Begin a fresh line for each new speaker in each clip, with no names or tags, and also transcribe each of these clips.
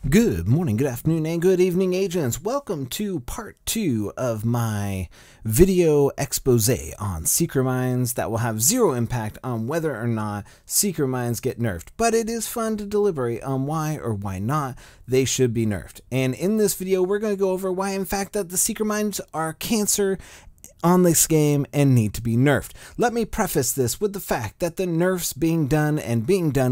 Good morning, good afternoon, and good evening, agents. Welcome to part 2 of my video expose on Secret Mines that will have zero impact on whether or not Secret Mines get nerfed, but it is fun to deliberate on why or why not they should be nerfed. And in this video, we're going to go over why, in fact, that the Secret Mines are cancer on this game and need to be nerfed. Let me preface this with the fact that the nerfs being done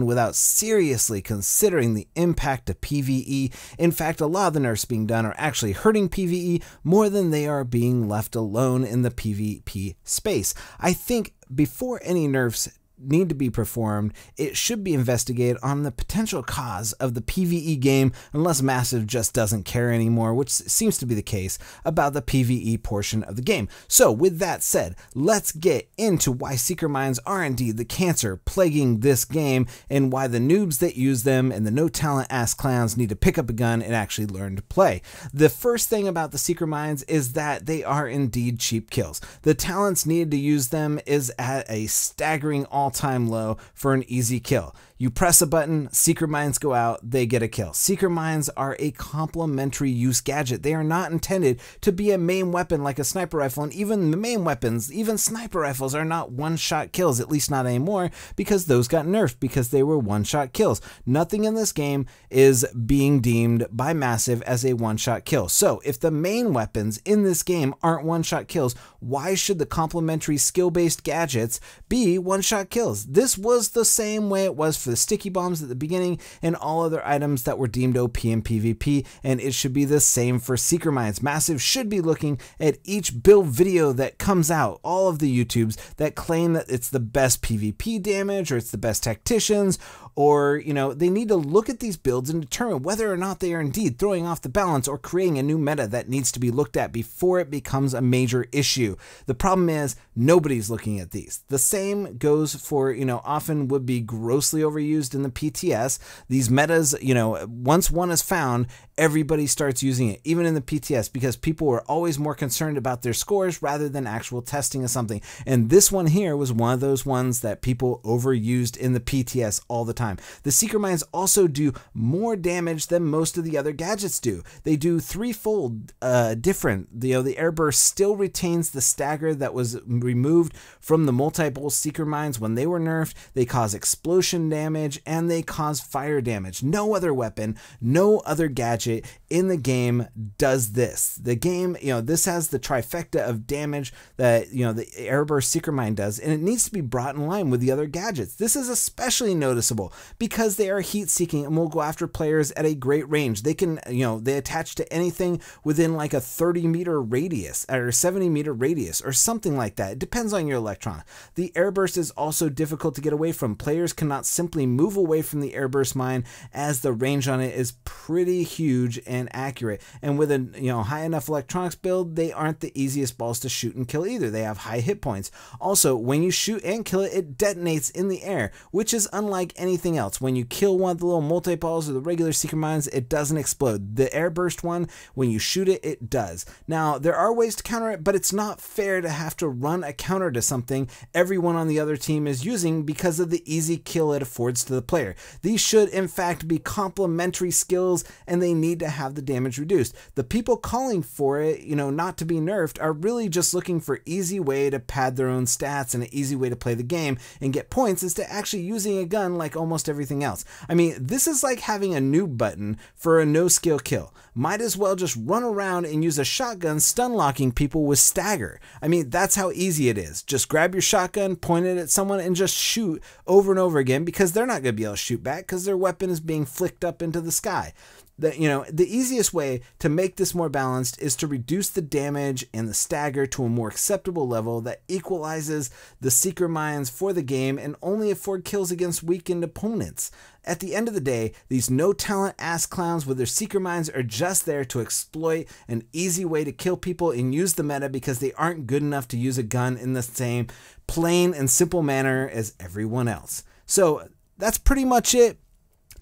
without seriously considering the impact of PvE. In fact, a lot of the nerfs being done are actually hurting PvE more than they are being left alone in the PvP space. I think before any nerfs need to be performed, it should be investigated on the potential cause of the PvE game, unless Massive just doesn't care anymore, which seems to be the case about the PvE portion of the game. So with that said, let's get into why Secret Mines are indeed the cancer plaguing this game, and why the noobs that use them and the no talent ass clowns need to pick up a gun and actually learn to play. The first thing about the Secret Mines is that they are indeed cheap kills. The talents needed to use them is at a staggering all-time low for an easy kill. You press a button, Secret Mines go out, they get a kill. Secret Mines are a complementary use gadget. They are not intended to be a main weapon like a sniper rifle, and even the main weapons, even sniper rifles, are not one-shot kills, at least not anymore, because those got nerfed because they were one-shot kills. Nothing in this game is being deemed by Massive as a one-shot kill. So if the main weapons in this game aren't one-shot kills, why should the complementary skill-based gadgets be one-shot kills? This was the same way it was for the sticky bombs at the beginning and all other items that were deemed OP in PvP, and it should be the same for Secret Mines. Massive should be looking at each build video that comes out, all of the YouTubes that claim that it's the best PvP damage or it's the best tacticians, or, you know, they need to look at these builds and determine whether or not they are indeed throwing off the balance or creating a new meta that needs to be looked at before it becomes a major issue. The problem is nobody's looking at these. The same goes for, you know, often would be grossly overused in the PTS. These metas, you know, once one is found, everybody starts using it, even in the PTS, because people were always more concerned about their scores rather than actual testing of something. And this one here was one of those ones that people overused in the PTS all the time. The Secret Mines also do more damage than most of the other gadgets do. They do threefold different. You know, the airburst still retains the stagger that was removed from the multi-bolt Secret Mines when they were nerfed. They cause explosion damage and they cause fire damage. No other weapon, no other gadget in the game does this. The game, you know, this has the trifecta of damage that, you know, the airburst Secret Mine does, and it needs to be brought in line with the other gadgets. This is especially noticeable because they are heat seeking and will go after players at a great range. They can, you know, they attach to anything within like a 30-meter radius or 70-meter radius or something like that. It depends on your electron. The airburst is also difficult to get away from. Players cannot simply move away from the airburst mine as the range on it is pretty huge and accurate. And with a, you know, high enough electronics build, they aren't the easiest balls to shoot and kill either. They have high hit points. Also, when you shoot and kill it, it detonates in the air, which is unlike anything else. When you kill one of the little multi-balls or the regular Secret Mines, it doesn't explode. The airburst one, when you shoot it, it does. Now, there are ways to counter it, but it's not fair to have to run a counter to something everyone on the other team is using because of the easy kill it affords to the player. These should, in fact, be complementary skills, and they need to have the damage reduced. The people calling for it, you know, not to be nerfed are really just looking for easy way to pad their own stats and an easy way to play the game and get points is to actually using a gun like almost everything else. I mean, this is like having a noob button for a no-skill kill. Might as well just run around and use a shotgun stun locking people with stagger. I mean, that's how easy it is. Just grab your shotgun, point it at someone, and just shoot over and over again, because they're not going to be able to shoot back because their weapon is being flicked up into the sky. You know, the easiest way to make this more balanced is to reduce the damage and the stagger to a more acceptable level that equalizes the Secret Mines for the game and only afford kills against weakened opponents. At the end of the day, these no-talent ass clowns with their Secret Mines are just there to exploit an easy way to kill people and use the meta because they aren't good enough to use a gun in the same plain and simple manner as everyone else. So that's pretty much it.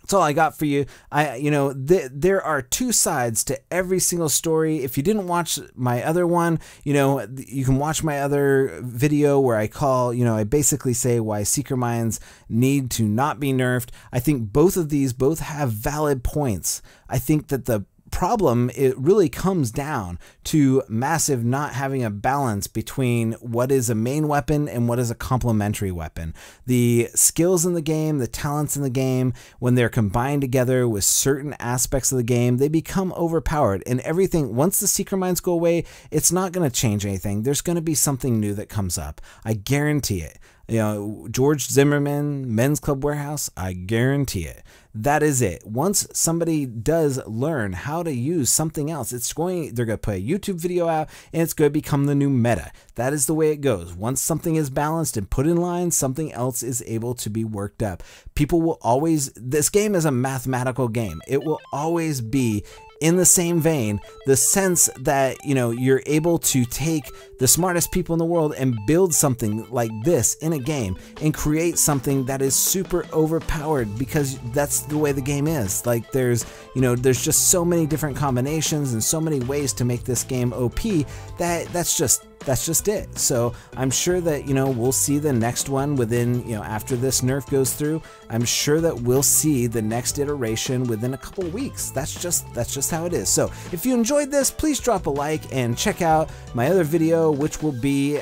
That's all I got for you. There are two sides to every single story. If you didn't watch my other one, you can watch my other video where I basically say why Seeker Mines need to not be nerfed. I think both of these have valid points. I think that the problem, it really comes down to Massive not having a balance between what is a main weapon and what is a complementary weapon. The skills in the game, the talents in the game, when they're combined together with certain aspects of the game, they become overpowered, and everything, once the Seeker Mines go away, it's not going to change anything. There's going to be something new that comes up. I guarantee it. George Zimmerman, Men's Club Warehouse, I guarantee it. That is it. Once somebody does learn how to use something else, they're going to put a YouTube video out and it's going to become the new meta. That is the way it goes. Once something is balanced and put in line, something else is able to be worked up. People will always, this game is a mathematical game. It will always be in the same vein, the sense that, you're able to take the smartest people in the world and build something like this in a game and create something that is super overpowered, because that's the way the game is. Like there's just so many different combinations and so many ways to make this game OP that's just it. So I'm sure that, we'll see the next one within, after this nerf goes through, I'm sure that we'll see the next iteration within a couple weeks. That's just how it is. So if you enjoyed this, please drop a like and check out my other video, which will be,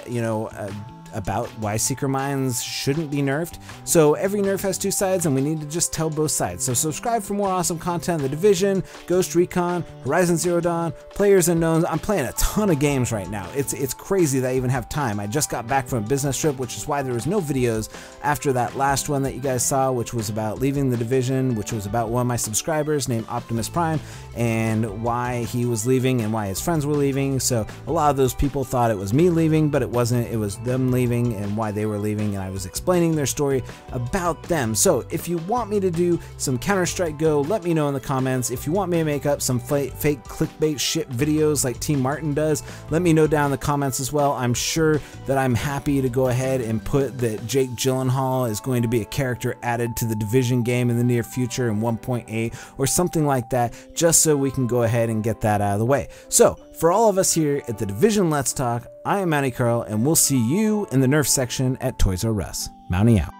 about why Seeker Mines shouldn't be nerfed. So every nerf has two sides and we need to just tell both sides. So subscribe for more awesome content. The Division, Ghost Recon, Horizon Zero Dawn, Players Unknowns. I'm playing a ton of games right now. It's crazy that I even have time. I just got back from a business trip, which is why there was no videos after that last one that you guys saw, which was about leaving the Division, which was about one of my subscribers named Optimus Prime and why he was leaving and why his friends were leaving. So a lot of those people thought it was me leaving, but it wasn't. It was them leaving and why they were leaving, and I was explaining their story about them. So if you want me to do some Counter-Strike Go, let me know in the comments. If you want me to make up some fake clickbait shit videos like Team Martin does, let me know down in the comments as well. I'm sure that I'm happy to go ahead and put that Jake Gyllenhaal is going to be a character added to the Division game in the near future in 1.8 or something like that, just so we can go ahead and get that out of the way. So for all of us here at the Division Let's Talk, I am Mountie Carl, and we'll see you in the Nerf section at Toys R Us. Mountie out.